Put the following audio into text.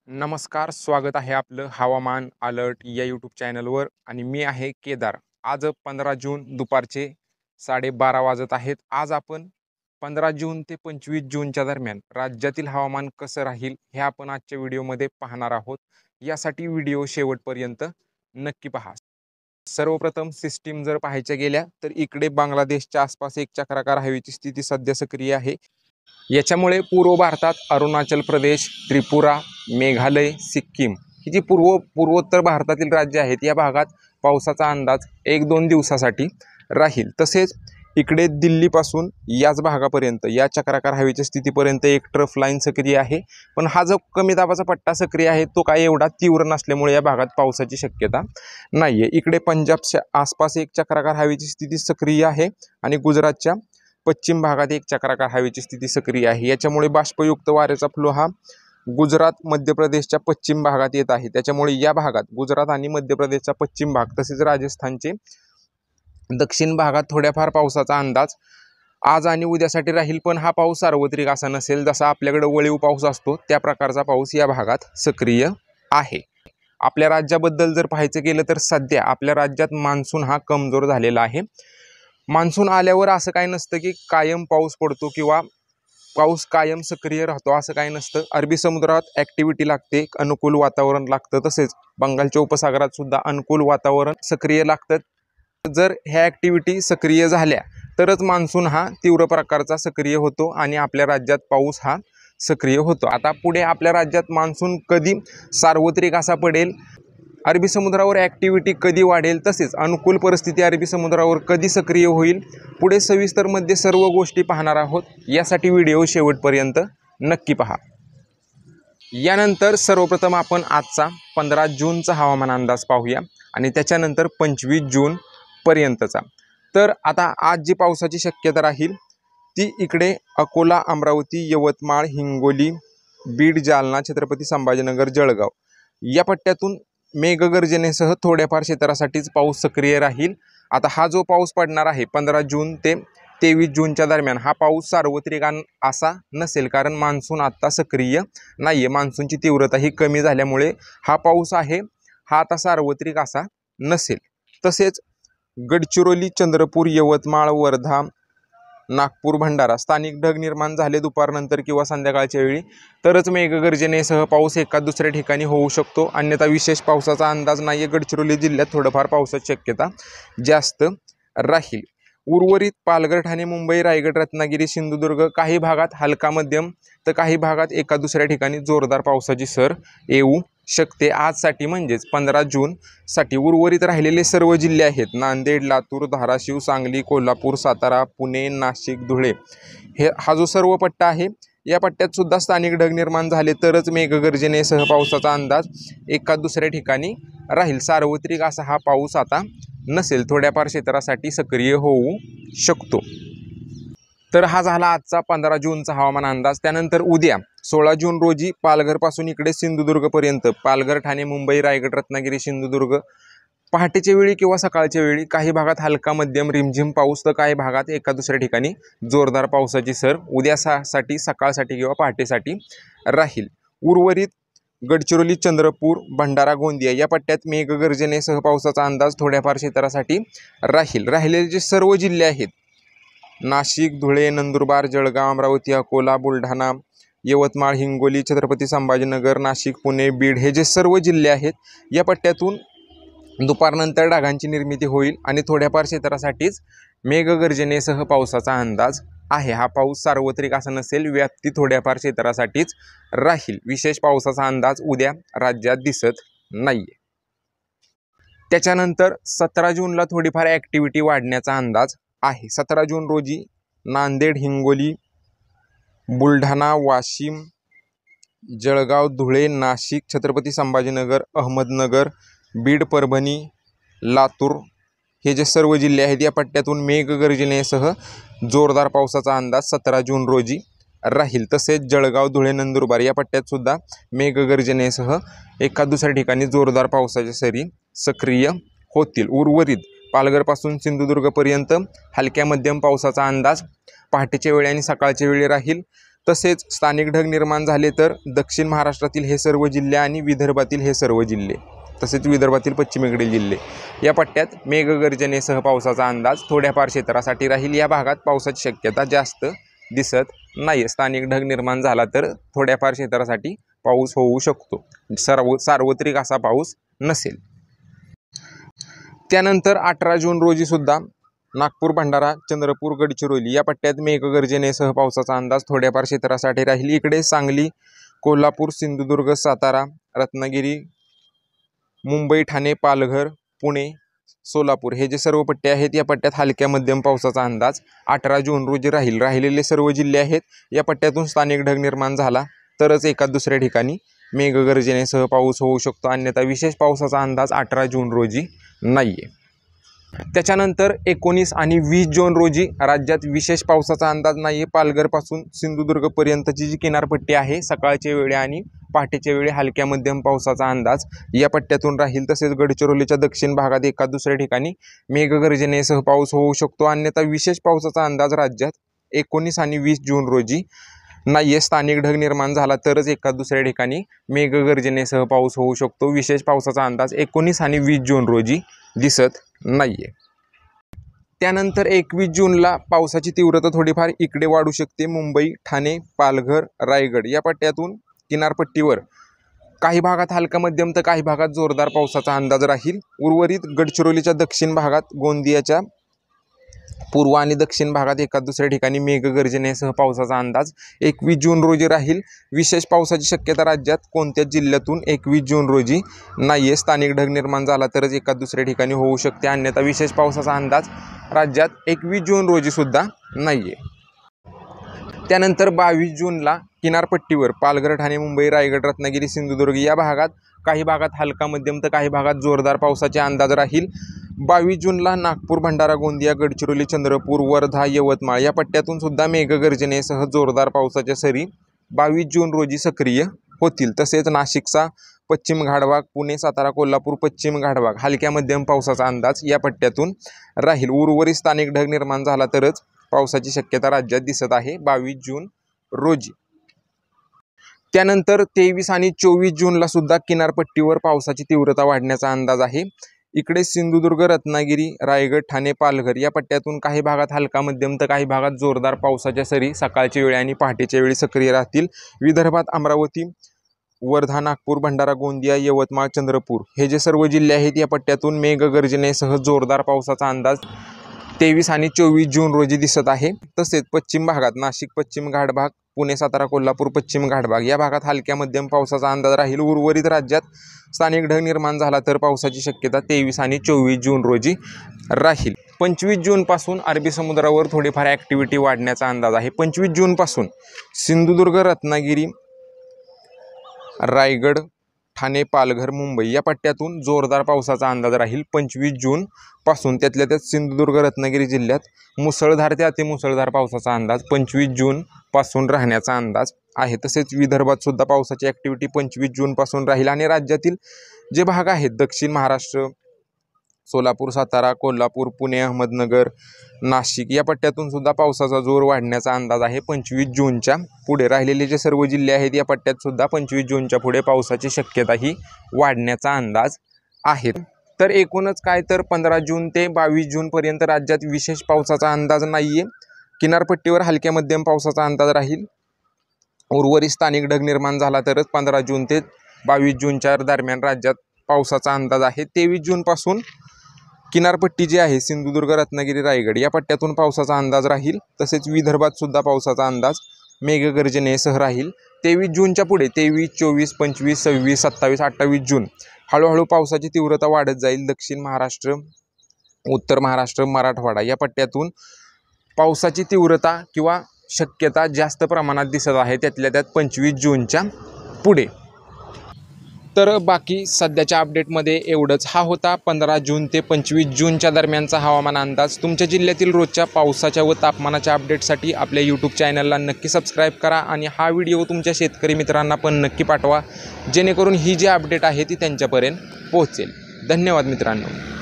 नमस्कार, स्वागत आहे आपलं हवामान अलर्ट या यूट्यूब चॅनलवर आणि मी आहे केदार। आज 15 जून दुपारचे 12:30 वाजत आहेत। आज आपण 15 जून ते 25 जूनच्या दरम्यान राज्यातील हवामान कसं राहील हे आपण आजच्या व्हिडिओमध्ये पाहणार आहोत। यासाठी व्हिडिओ शेवटपर्यंत नक्की पहा। सर्वप्रथम सिस्टीम जर पाहायच्या गेल्या तर इकडे बांगलादेशच्या आसपास एक चक्राकार हवेची स्थिती सध्या सक्रिय आहे। याच्यामुळे पूर्व भारतात अरुणाचल प्रदेश, त्रिपुरा, मेघालय, सिक्कीम ही जी पूर्वोत्तर भारतातील राज्य आहेत या भागात पावसाचा अंदाज 1-2 दिवसासाठी राहील। तसेच इकडे दिल्लीपासून याच भागापर्यंत या चक्राकार हवेच्या स्थितीपर्यंत एक ट्रफ लाईन सक्रिय आहे, पण हा जो कमी दाबाचा पट्टा सक्रिय आहे तो काही एवढा तीव्र नसल्यामुळे या भागात पावसाची शक्यता नाहीये। इकडे पंजाबच्या आसपास एक चक्राकार हवेची स्थिती सक्रिय आहे आणि गुजरातच्या पश्चिम भागात एक चक्राकार हवेची स्थिती सक्रिय आहे। याच्यामुळे बाष्पयुक्त वाऱ्याचा फ्लो हा गुजरात मध्य प्रदेशच्या पश्चिम भागात येत आहे। त्याच्यामुळे या भागात गुजरात आणि मध्य प्रदेशचा पश्चिम भाग तसेच राजस्थानचे दक्षिण भागात थोड्याफार पावसाचा अंदाज आज आणि उद्यासाठी राहील, पण हा पाऊस सार्वत्रिक असा नसेल। जसा आपल्याकडे वळीव पाऊस असतो त्या प्रकारचा पाऊस या भागात सक्रिय आहे। आपल्या राज्याबद्दल जर पाहायचं गेलं तर सध्या आपल्या राज्यात मान्सून हा कमजोर झालेला आहे। मान्सून आल्यावर असं काही नसतं की कायम पाऊस पडतो किंवा पाऊस कायम सक्रिय राहतो, असं काही नसतं। अरबी समुद्रात ॲक्टिव्हिटी लागते, अनुकूल वातावरण लागतं, तसेच बंगालच्या उपसागरात सुद्धा अनुकूल वातावरण सक्रिय लागतं। जर ह्या ॲक्टिव्हिटी सक्रिय झाल्या तरच मान्सून हा तीव्र प्रकारचा सक्रिय होतो आणि आपल्या राज्यात पाऊस हा सक्रिय होतो। आता पुढे आपल्या राज्यात मान्सून कधी सार्वत्रिक असा पडेल, अरबी समुद्रावर ॲक्टिव्हिटी कधी वाढेल, तसेच अनुकूल परिस्थिती अरबी समुद्रावर कधी सक्रिय होईल, पुढे सविस्तरमध्ये सर्व गोष्टी पाहणार आहोत। यासाठी व्हिडिओ शेवटपर्यंत नक्की पहा। यानंतर सर्वप्रथम आपण आजचा 15 जूनचा हवामान अंदाज पाहूया आणि त्याच्यानंतर 25 जून पर्यंतचा। तर आता आज जी पावसाची शक्यता राहील ती इकडे अकोला, अमरावती, यवतमाळ, हिंगोली, बीड, जालना, छत्रपती संभाजीनगर, जळगाव या पट्ट्यातून मेघगर्जनेसह थोड्याफार क्षेत्रासाठीच पाऊस सक्रिय राहील। आता हा जो पाऊस पडणार आहे 15 जून ते 23 जूनच्या दरम्यान हा पाऊस सार्वत्रिक असा नसेल, कारण मान्सून आत्ता सक्रिय नाही आहे। मान्सूनची तीव्रता ही कमी झाल्यामुळे हा पाऊस आहे हा आता सार्वत्रिक असा नसेल। तसेच गडचिरोली, चंद्रपूर, यवतमाळ, वर्धा, नागपूर, भंडारा स्थानिक ढग निर्माण झाले दुपारनंतर किंवा संध्याकाळच्या वेळी तरच मेघगर्जनेसह पाऊस एका दुसऱ्या ठिकाणी होऊ शकतो, अन्यथा विशेष पावसाचा अंदाज नाही आहे। गडचिरोली जिल्ह्यात थोडंफार पावसाची शक्यता जास्त राहील। उर्वरित पालघर, ठाणे, मुंबई, रायगड, रत्नागिरी, सिंधुदुर्ग काही भागात हलका मध्यम तर काही भागात एका दुसऱ्या ठिकाणी जोरदार पावसाची सर येऊ शकते। आजसाठी म्हणजेच 15 जूनसाठी उर्वरित राहिलेले सर्व जिल्हे आहेत नांदेड, लातूर, धाराशिव, सांगली, कोल्हापूर, सातारा, पुणे, नाशिक, धुळे हा जो सर्व पट्टा आहे या पट्ट्यात सुद्धा स्थानिक ढग निर्माण झाले तरच मेघगर्जनेसह पावसाचा अंदाज एका दुसऱ्या ठिकाणी राहील। सार्वत्रिक असा हा पाऊस आता नसेल, थोड्याफार क्षेत्रासाठी सक्रिय होऊ शकतो। तर हा झाला आजचा 15 जूनचा हवामान अंदाज। त्यानंतर उद्या 16 जून रोजी पालघरपासून इकडे सिंधुदुर्गपर्यंत पालघर, ठाणे, मुंबई, रायगड, रत्नागिरी, सिंधुदुर्ग पहाटेच्या वेळी किंवा सकाळच्या वेळी काही भागात हलका मध्यम रिमझिम पाऊस तर काही भागात एका दुसऱ्या ठिकाणी जोरदार पावसाची सर उद्यासाठी सकाळसाठी किंवा पहाटेसाठी राहील। उर्वरित गडचिरोली, चंद्रपूर, भंडारा, गोंदिया या पट्ट्यात मेघगर्जनेसह पावसाचा अंदाज थोड्याफार क्षेत्रासाठी राहील। राहिलेले जे सर्व जिल्हे आहेत नाशिक, धुळे, नंदुरबार, जळगाव, अमरावती, अकोला, बुलढाणा, यवतमाळ, हिंगोली, छत्रपती संभाजीनगर, नाशिक, पुणे, बीड हे जे सर्व जिल्हे आहेत या पट्ट्यातून दुपारनंतर ढगांची निर्मिती होईल आणि थोड्याफार क्षेत्रासाठीच मेघगर्जनेसह पावसाचा अंदाज आहे। हा पाऊस सार्वत्रिक असा नसेल, व्याप्ती थोड्याफार क्षेत्रासाठीच राहील। विशेष पावसाचा अंदाज उद्या राज्यात दिसत नाहीये। त्याच्यानंतर 17 जूनला थोडीफार ॲक्टिव्हिटी वाढण्याचा अंदाज आहे। 17 जून रोजी नांदेड, हिंगोली, बुलढाणा, वाशिम, जळगाव, धुळे, नाशिक, छत्रपती संभाजीनगर, अहमदनगर, बीड, परभणी, लातूर हे जे सर्व जिल्हे आहेत या पट्ट्यातून मेघगर्जनेसह जोरदार पावसाचा अंदाज 17 जून रोजी राहील। तसेच जळगाव, धुळे, नंदुरबार या पट्ट्यात सुद्धा मेघगर्जनेसह एका दुसऱ्या ठिकाणी जोरदार पावसाच्या सरी सक्रिय होतील। उर्वरित पालघरपासून सिंधुदुर्गपर्यंत हलक्या मध्यम पावसाचा अंदाज पहाटेच्या वेळी आणि सकाळच्या वेळी राहील। तसेच स्थानिक ढग निर्माण झाले तर दक्षिण महाराष्ट्रातील हे सर्व जिल्हे आणि विदर्भातील हे सर्व जिल्हे, तसेच विदर्भातील पश्चिमेकडील जिल्हे या पट्ट्यात मेघगर्जनेसह पावसाचा अंदाज थोड्याफार क्षेत्रासाठी राहील। या भागात पावसाची शक्यता जास्त दिसत नाही। स्थानिक ढग निर्माण झाला तर थोड्याफार क्षेत्रासाठी पाऊस होऊ शकतो, सार्वत्रिक असा पाऊस नसेल। त्यानंतर 18 जून रोजी सुद्धा नागपूर, भंडारा, चंद्रपूर, गडचिरोली या पट्ट्यात मेघगर्जनेसह पावसाचा अंदाज थोड्याफार क्षेत्रासाठी राहील। इकडे सांगली, कोल्हापूर, सिंधुदुर्ग, सातारा, रत्नागिरी, मुंबई, ठाणे, पालघर, पुणे, सोलापूर हे जे सर्व पट्टे आहेत या पट्ट्यात हलक्या मध्यम पावसाचा अंदाज 18 जून रोजी राहील। राहिलेले सर्व जिल्हे आहेत या पट्ट्यातून स्थानिक ढग निर्माण झाला तरच एका दुसऱ्या ठिकाणी मेघगर्जनेसह पाऊस होऊ शकतो, अन्यथा विशेष पावसाचा अंदाज 18 जून रोजी नाहीये। त्याच्यानंतर 19 आणि 20 जून रोजी राज्यात विशेष पावसाचा अंदाज नाहीये। पालघरपासून सिंधुदुर्गपर्यंतची जी किनारपट्टी आहे सकाळच्या वेळी आणि पहाटेच्या वेळी हलक्या मध्यम पावसाचा अंदाज या पट्ट्यातून राहील। तसेच गडचिरोलीच्या दक्षिण भागात एका दुसऱ्या ठिकाणी मेघगर्जनेसह पाऊस होऊ शकतो, अन्यथा विशेष पावसाचा अंदाज राज्यात 19 आणि 20 जून रोजी नाहीये। स्थानिक ढग निर्माण झाला तरच एका दुसऱ्या ठिकाणी मेघगर्जनेसह पाऊस होऊ शकतो। विशेष पावसाचा अंदाज 19 आणि 20 जून रोजी दिसत नाहीये। त्यानंतर 21 जूनला पावसाची तीव्रता थोडीफार इकडे वाढू शकते। मुंबई, ठाणे, पालघर, रायगड या पट्ट्यातून किनारपट्टीवर काही भागात हलका मध्यम तर काही भागात जोरदार पावसाचा अंदाज राहील। उर्वरित गडचिरोलीच्या दक्षिण भागात, गोंदियाच्या पूर्व आणि दक्षिण भागात एका दुसऱ्या ठिकाणी मेघगर्जनेसह पावसाचा अंदाज 21 जून रोजी राहील। विशेष पावसाची शक्यता राज्यात कोणत्याच जिल्ह्यातून 21 जून रोजी नाहीये। स्थानिक ढग निर्माण झाला तरच एका दुसऱ्या ठिकाणी होऊ शकते, अन्यथा विशेष पावसाचा अंदाज राज्यात 21 जून रोजी सुद्धा नाहीये। त्यानंतर 22 जूनला किनारपट्टीवर पालघर, ठाणे, मुंबई, रायगड, रत्नागिरी, सिंधुदुर्ग या भागात काही भागात हलका मध्यम तर काही भागात जोरदार पावसाचे अंदाज राहील। 22 जूनला नागपूर, भंडारा, गोंदिया, गडचिरोली, चंद्रपूर, वर्धा, यवतमाळ या पट्ट्यातून सुद्धा मेघगर्जनेसह जोरदार पावसाच्या सरी 22 जून रोजी सक्रिय होतील। तसेच नाशिकचा पश्चिम घाटभाग, पुणे, सातारा, कोल्हापूर पश्चिम घाटभाग हलक्या मध्यम पावसाचा अंदाज या पट्ट्यातून राहील। उर्वरित स्थानिक ढग निर्माण झाला तरच पावसाची शक्यता राज्यात दिसत आहे 22 जून रोजी। त्यानंतर 23 आणि 24 जूनला सुद्धा किनारपट्टीवर पावसाची तीव्रता वाढण्याचा अंदाज आहे। इकडे सिंधुदुर्ग, रत्नागिरी, रायगड, ठाणे, पालघर या पट्ट्यातून काही भागात हलका मध्यम तर काही भागात जोरदार पावसाच्या सरी सकाळच्या वेळी आणि पहाटेच्या वेळी सक्रिय राहतील। विदर्भात अमरावती, वर्धा, नागपूर, भंडारा, गोंदिया, यवतमाळ, चंद्रपूर हे जे सर्व जिल्हे आहेत या पट्ट्यातून मेघगर्जनेसह जोरदार पावसाचा अंदाज 23 आणि 24 जून रोजी दिसत आहे। तसेच पश्चिम भागात नाशिक पश्चिम घाटभाग, पुणे, सातारा, कोल्हापूर पश्चिम घाटभाग या भागात हलक्या मध्यम पावसाचा अंदाज राहील। उर्वरित राज्यात स्थानिक ढग निर्माण झाला तर पावसाची शक्यता 23 आणि 24 जून रोजी राहील। 25 जूनपासून अरबी समुद्रावर थोडीफार ॲक्टिव्हिटी वाढण्याचा अंदाज आहे। 25 जूनपासून सिंधुदुर्ग, रत्नागिरी, रायगड, ठाणे, पालघर, मुंबई या पट्ट्यातून जोरदार पावसाचा अंदाज राहील। 25 जूनपासून त्यातल्या त्यात सिंधुदुर्ग, रत्नागिरी जिल्ह्यात मुसळधार ते अतिमुसळधार पावसाचा अंदाज 25 जूनपासून राहण्याचा अंदाज आहे। तसेच विदर्भात सुद्धा पावसाची ॲक्टिव्हिटी 25 जूनपासून राहील आणि राज्यातील जे भाग आहेत दक्षिण महाराष्ट्र, सोलापूर, सातारा, कोल्हापूर, पुणे, अहमदनगर, नाशिक या पट्ट्यातून सुद्धा पावसाचा जोर वाढण्याचा अंदाज आहे। 25 जूनच्या पुढे राहिलेले जे सर्व जिल्हे आहेत या पट्ट्यात सुद्धा 25 जूनच्या पुढे पावसाची शक्यताही वाढण्याचा अंदाज आहे। तर एकूणच काय तर 15 जून ते 22 जूनपर्यंत राज्यात विशेष पावसाचा अंदाज नाहीये। किनारपट्टीवर हलक्या मध्यम पावसाचा अंदाज राहील। उर्वरित स्थानिक ढग निर्माण झाला तरच 15 जून ते 22 जूनच्या दरम्यान राज्यात पावसाचा अंदाज आहे। 23 जूनपासून किनारपट्टी जी आहे सिंधुदुर्ग, रत्नागिरी, रायगड या पट्ट्यातून पावसाचा अंदाज राहील। तसेच विदर्भात सुद्धा पावसाचा अंदाज मेघगर्जनेसह राहील। 23 जूनच्या पुढे 23, 24, 25, 26, 27, 28 जून हळूहळू पावसाची तीव्रता वाढत जाईल। दक्षिण महाराष्ट्र, उत्तर महाराष्ट्र, मराठवाडा या पट्ट्यातून पावसाची तीव्रता किंवा शक्यता जास्त प्रमाणात दिसत आहे, त्यातल्या त्यात 25 जूनच्या पुढे। तर बाकी सध्याच्या अपडेटमध्ये एवढंच। हा होता 15 जून ते 25 जूनच्या दरम्यानचा हवामान अंदाज। तुमच्या जिल्ह्यातील रोजच्या पावसाच्या व तापमानाच्या अपडेटसाठी आपल्या यूट्यूब चॅनलला नक्की सबस्क्राईब करा आणि हा व्हिडिओ तुमच्या शेतकरी मित्रांना पण नक्की पाठवा, जेणेकरून ही जी अपडेट आहे ती त्यांच्यापर्यंत पोहोचेल। धन्यवाद मित्रांनो।